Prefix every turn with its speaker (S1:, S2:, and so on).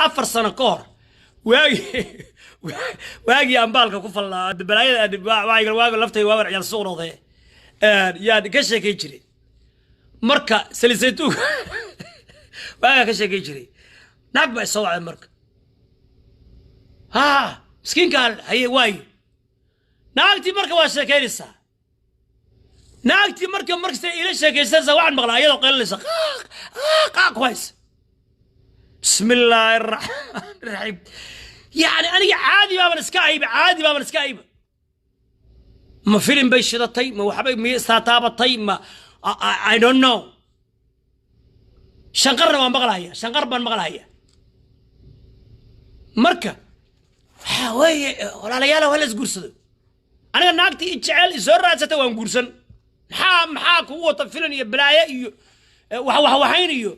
S1: afar sano ka hor waagi ambaalka ku falnaa balaayada waaga laftay waa ciyaal suuq noqday yaa ka sheekay jiray marka salisaytu waaga ka sheekay jiray naag baa soo wacday marka ha miskiinka haye waay naagtii marka waa sheekaynaysaa naagtii marka ila sheekaysanaysaa waxaan maqlaa iyadoo qaylinaysa كويس بسم الله الرحمن الرحيم يعني أنا عادي ما بنسكايب عادي ما بنسكايب ما فيلم بيشدة طيب ما وحبيب مي استعتابة طيب ما I don't know شنقرنا ما مغلايا شنقر ما مغلايا مركا وي ولا ليالا ولا زقرصد أنا ناقتي إتشعل يزور رأسته وانقرصن محاك هو طفلني بلايا وحين